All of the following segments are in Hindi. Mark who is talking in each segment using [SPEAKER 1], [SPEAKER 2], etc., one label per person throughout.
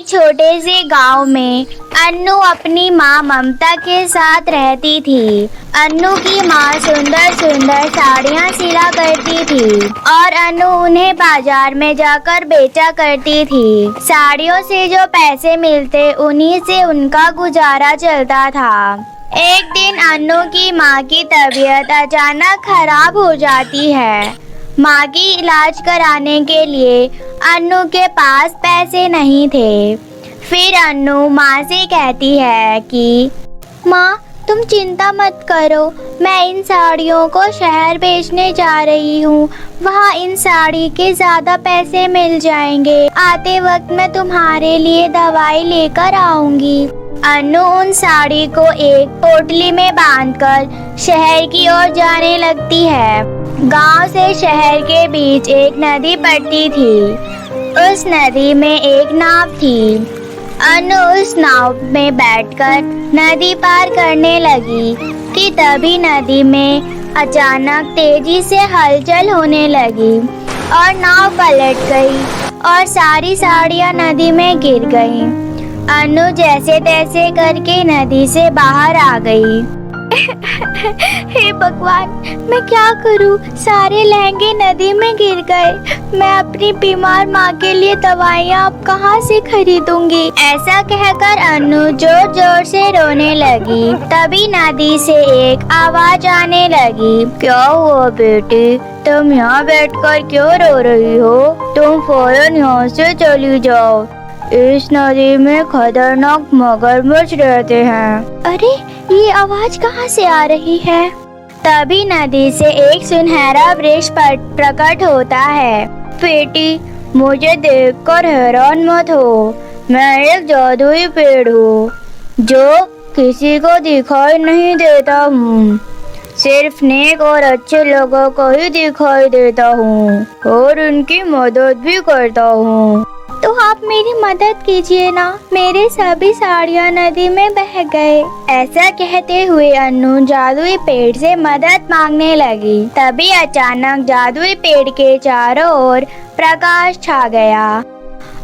[SPEAKER 1] एक छोटे से गांव में अन्नू अपनी माँ ममता के साथ रहती थी। अन्नू की माँ सुंदर सुंदर साड़ियाँ सिला करती थी और अन्नू उन्हें बाजार में जाकर बेचा करती थी। साड़ियों से जो पैसे मिलते उन्हीं से उनका गुजारा चलता था। एक दिन अन्नू की माँ की तबीयत अचानक खराब हो जाती है। माँ की इलाज कराने के लिए अन्नू के पास पैसे नहीं थे। फिर अन्नू माँ से कहती है कि माँ, तुम चिंता मत करो, मैं इन साड़ियों को शहर बेचने जा रही हूँ। वहाँ इन साड़ी के ज़्यादा पैसे मिल जाएंगे। आते वक्त मैं तुम्हारे लिए दवाई लेकर आऊँगी। अन्नू उन साड़ी को एक पोटली में बांधकर शहर की ओर जाने लगती है। गांव से शहर के बीच एक नदी पड़ती थी। उस नदी में एक नाव थी। अन्नू उस नाव में बैठकर नदी पार करने लगी कि तभी नदी में अचानक तेजी से हलचल होने लगी और नाव पलट गई और सारी साड़ियाँ नदी में गिर गईं। अन्नू जैसे तैसे करके नदी से बाहर आ गई। हे भगवान, मैं क्या करूं? सारे लहंगे नदी में गिर गए। मैं अपनी बीमार माँ के लिए दवाइयाँ अब कहाँ से खरीदूंगी? ऐसा कहकर अन्नू जोर जोर से रोने लगी। तभी नदी से एक आवाज आने लगी। क्या हुआ बेटी, तुम यहाँ बैठकर क्यों रो रही हो? तुम फौरन यहाँ से चली जाओ। इस नदी में खतरनाक मगरमच्छ रहते हैं। अरे, ये आवाज कहाँ से आ रही है? तभी नदी से एक सुनहरा वृक्ष प्रकट होता है। बेटी, मुझे देखकर हैरान मत हो। मैं एक जादुई पेड़ हूँ जो किसी को दिखाई नहीं देता हूँ। सिर्फ नेक और अच्छे लोगों को ही दिखाई देता हूँ और उनकी मदद भी करता हूँ। तो आप मेरी मदद कीजिए ना, मेरे सभी साड़ियाँ नदी में बह गए। ऐसा कहते हुए अन्नू जादुई पेड़ से मदद मांगने लगी। तभी अचानक जादुई पेड़ के चारों ओर प्रकाश छा गया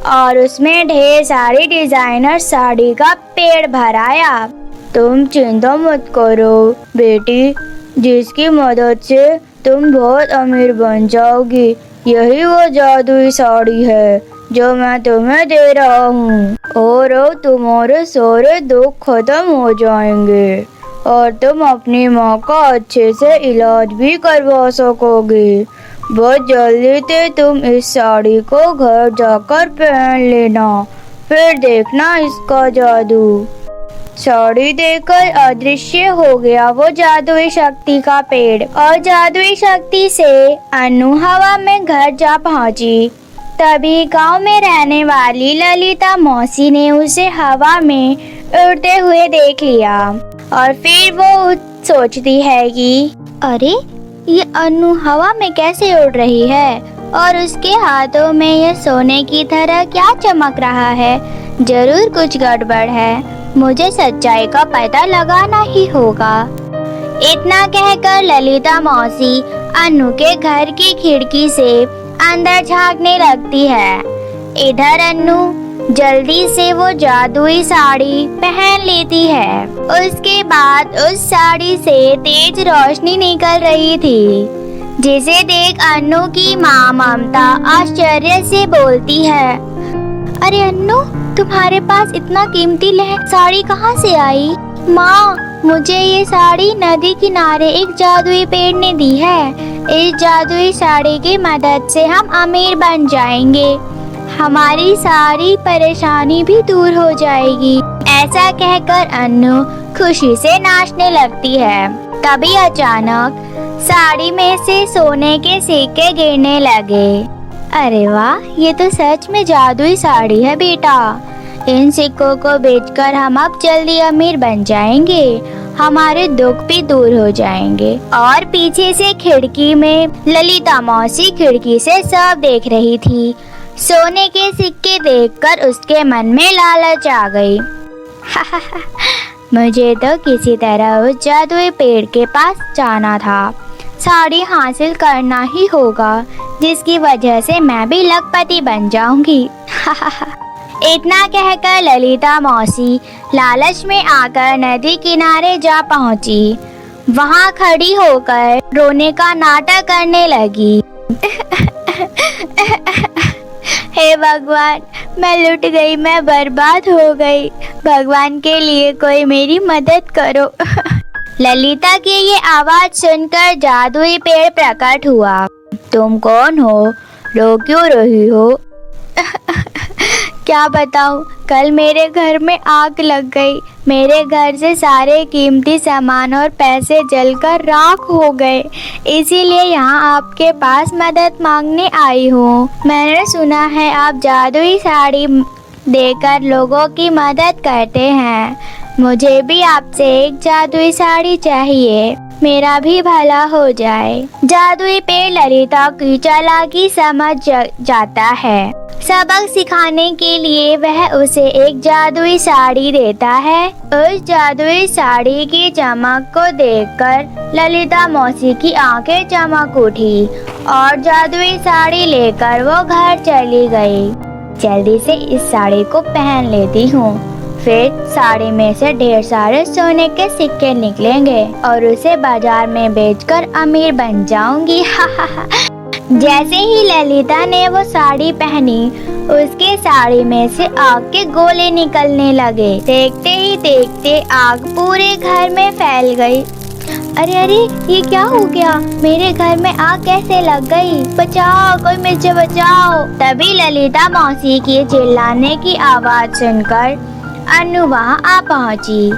[SPEAKER 1] और उसमें ढेर सारी डिजाइनर साड़ी का पेड़ भर आया। तुम चिंता मत करो बेटी, जिसकी मदद से तुम बहुत अमीर बन जाओगी। यही वो जादुई साड़ी है जो मैं तुम्हें दे रहा हूँ और अब तुम्हारे सारे दुख खत्म हो जाएंगे और तुम अपनी माँ का अच्छे से इलाज भी करवा सकोगे। बहुत जल्दी से तुम इस साड़ी को घर जाकर पहन लेना, फिर देखना इसका जादू। साड़ी देखकर अदृश्य हो गया वो जादुई शक्ति का पेड़ और जादुई शक्ति से अन्नू हवा में घर जा पहुँची। तभी गांव में रहने वाली ललिता मौसी ने उसे हवा में उड़ते हुए देख लिया और फिर वो सोचती है कि अरे, ये अन्नू हवा में कैसे उड़ रही है और उसके हाथों में ये सोने की तरह क्या चमक रहा है? जरूर कुछ गड़बड़ है, मुझे सच्चाई का पता लगाना ही होगा। इतना कहकर ललिता मौसी अन्नू के घर की खिड़की से अंदर झांकने लगती है। इधर अन्नू जल्दी से वो जादुई साड़ी पहन लेती है। उसके बाद उस साड़ी से तेज रोशनी निकल रही थी, जिसे देख अन्नू की माँ ममता आश्चर्य से बोलती है, अरे अन्नू, तुम्हारे पास इतना कीमती साड़ी कहाँ से आई? माँ, मुझे ये साड़ी नदी किनारे एक जादुई पेड़ ने दी है। इस जादुई साड़ी की मदद से हम अमीर बन जाएंगे। हमारी सारी परेशानी भी दूर हो जाएगी। ऐसा कहकर अन्नू खुशी से नाचने लगती है। तभी अचानक साड़ी में से सोने के सिक्के गिरने लगे। अरे वाह, ये तो सच में जादुई साड़ी है बेटा। इन सिक्कों को बेचकर हम अब जल्दी अमीर बन जाएंगे। हमारे दुख भी दूर हो जाएंगे। और पीछे से खिड़की में ललिता मौसी खिड़की से सब देख रही थी। सोने के सिक्के देखकर उसके मन में लालच आ गई। मुझे तो किसी तरह उस जादुई पेड़ के पास जाना था। साड़ी हासिल करना ही होगा, जिसकी वजह से मैं भी लखपति बन जाऊंगी। इतना कहकर ललिता मौसी लालच में आकर नदी किनारे जा पहुंची। वहां खड़ी होकर रोने का नाटक करने लगी। हे भगवान, मैं लुट गई, मैं बर्बाद हो गई। भगवान के लिए कोई मेरी मदद करो। ललिता की ये आवाज सुनकर जादुई पेड़ प्रकट हुआ। तुम कौन हो? रो क्यों रही हो? क्या बताऊं, कल मेरे घर में आग लग गई। मेरे घर से सारे कीमती सामान और पैसे जलकर राख हो गए। इसीलिए यहाँ आपके पास मदद मांगने आई हूँ। मैंने सुना है आप जादुई साड़ी देकर लोगों की मदद करते हैं। मुझे भी आपसे एक जादुई साड़ी चाहिए, मेरा भी भला हो जाए। जादुई पेड़ ललिता की चालाकी समझ जाता है। सबक सिखाने के लिए वह उसे एक जादुई साड़ी देता है। उस जादुई साड़ी की चमक को देखकर ललिता मौसी की आंखें चमक उठी और जादुई साड़ी लेकर वो घर चली गई। जल्दी से इस साड़ी को पहन लेती हूँ, फिर साड़ी में से ढेर सारे सोने के सिक्के निकलेंगे और उसे बाजार में बेचकर अमीर बन जाऊंगी। जैसे ही ललिता ने वो साड़ी पहनी, उसके साड़ी में से आग के गोले निकलने लगे। देखते ही देखते आग पूरे घर में फैल गई। अरे अरे, ये क्या हो गया? मेरे घर में आग कैसे लग गई? बचाओ, कोई मुझे बचाओ। तभी ललिता मौसी की चिल्लाने की आवाज सुनकर अनु वहाँ आ पहुँची।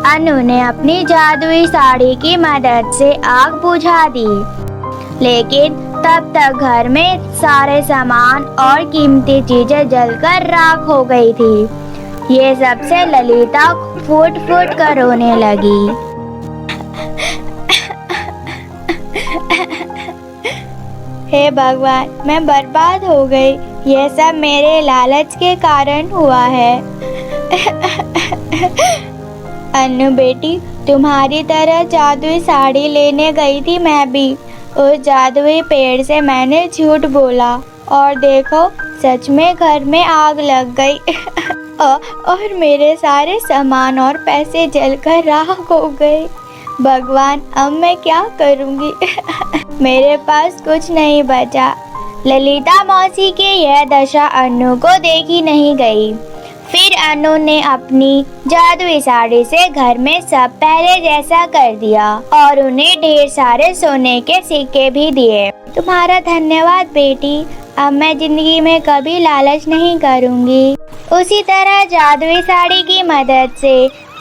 [SPEAKER 1] अनु ने अपनी जादुई साड़ी की मदद से आग बुझा दी, लेकिन तब तक घर में सारे सामान और कीमती चीजें जलकर राख हो गई थी। ये सबसे ललिता फूट फूट कर रोने लगी। हे भगवान, मैं बर्बाद हो गई। यह सब मेरे लालच के कारण हुआ है। अनु बेटी, तुम्हारी तरह जादुई साड़ी लेने गई थी मैं भी। उस जादुई पेड़ से मैंने झूठ बोला और देखो, सच में घर में आग लग गई। और मेरे सारे सामान और पैसे जलकर राख हो गए। भगवान, अब मैं क्या करूँगी? मेरे पास कुछ नहीं बचा। ललिता मौसी की यह दशा अनु को देखी नहीं गई। फिर अनु ने अपनी जादुई साड़ी से घर में सब पहले जैसा कर दिया और उन्हें ढेर सारे सोने के सिक्के भी दिए। तुम्हारा धन्यवाद बेटी, अब मैं जिंदगी में कभी लालच नहीं करूँगी। उसी तरह जादुई साड़ी की मदद से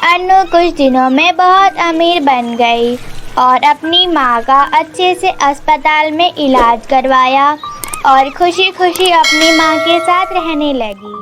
[SPEAKER 1] अनु कुछ दिनों में बहुत अमीर बन गई और अपनी माँ का अच्छे से अस्पताल में इलाज करवाया और खुशी खुशी अपनी माँ के साथ रहने लगी।